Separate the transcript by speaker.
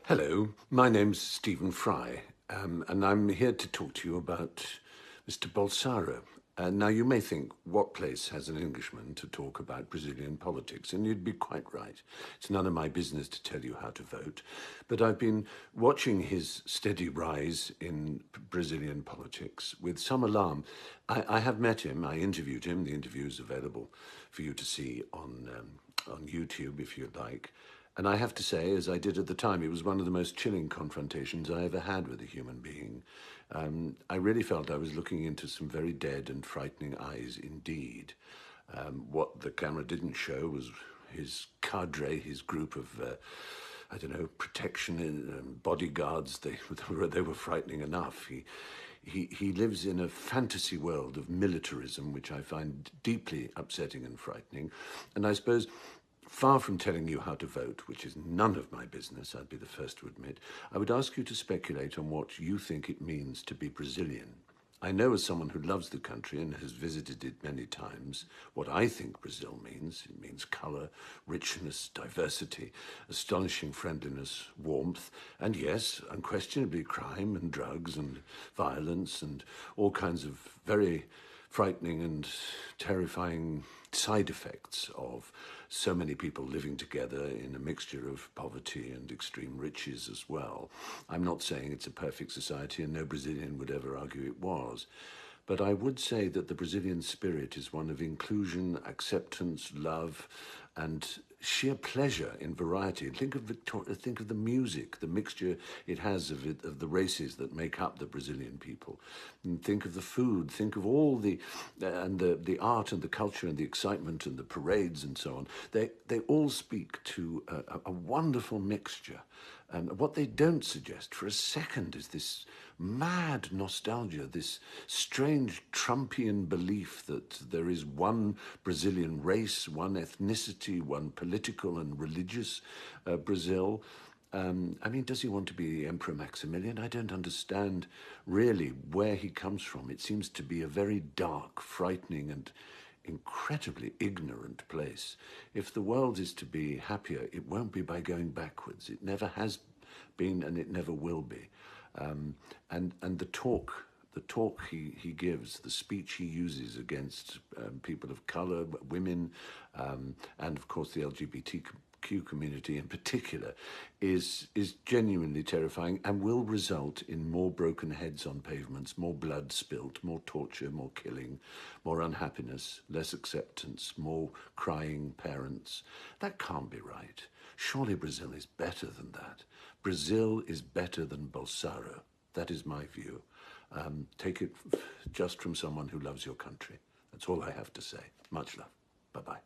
Speaker 1: Hello, my name's Stephen Fry, and I'm here to talk to you about Mr. Bolsonaro. Now, you may think, what place has an Englishman to talk about Brazilian politics? And you'd be quite right. It's none of my business to tell you how to vote. But I've been watching his steady rise in Brazilian politics with some alarm. I have met him, I interviewed him. The interview is available for you to see on YouTube if you'd like. And I have to say, as I did at the time, it was one of the most chilling confrontations I ever had with a human being. I really felt I was looking into some very dead and frightening eyes indeed. What the camera didn't show was his cadre, his group of, I don't know, protection bodyguards. They were frightening enough. He lives in a fantasy world of militarism, which I find deeply upsetting and frightening. And I suppose, far from telling you how to vote, which is none of my business, I'd be the first to admit, I would ask you to speculate on what you think it means to be Brazilian. I know, as someone who loves the country and has visited it many times, what I think Brazil means. It means colour, richness, diversity, astonishing friendliness, warmth, and yes, unquestionably crime and drugs and violence and all kinds of very frightening and terrifying side effects of so many people living together in a mixture of poverty and extreme riches as well. I'm not saying it's a perfect society, and no Brazilian would ever argue it was. But I would say that the Brazilian spirit is one of inclusion, acceptance, love, and sheer pleasure in variety. Think of the music, the mixture it has of the races that make up the Brazilian people. And think of the food. Think of all the art and the culture and the excitement and the parades and so on. They all speak to a wonderful mixture. And what they don't suggest for a second is this mad nostalgia, this strange Trumpian belief that there is one Brazilian race, one ethnicity, one political and religious Brazil. I mean, does he want to be Emperor Maximilian? I don't understand really where he comes from. It seems to be a very dark, frightening, and incredibly ignorant place. If the world is to be happier, it won't be by going backwards. It never has been, and it never will be. And the talk he gives, the speech he uses against people of colour, women, and of course the LGBTQ community in particular, is genuinely terrifying and will result in more broken heads on pavements, more blood spilt, more torture, more killing, more unhappiness, less acceptance, more crying parents. That can't be right. Surely Brazil is better than that. Brazil is better than Bolsonaro. That is my view. Take it just from someone who loves your country. That's all I have to say. Much love. Bye-bye.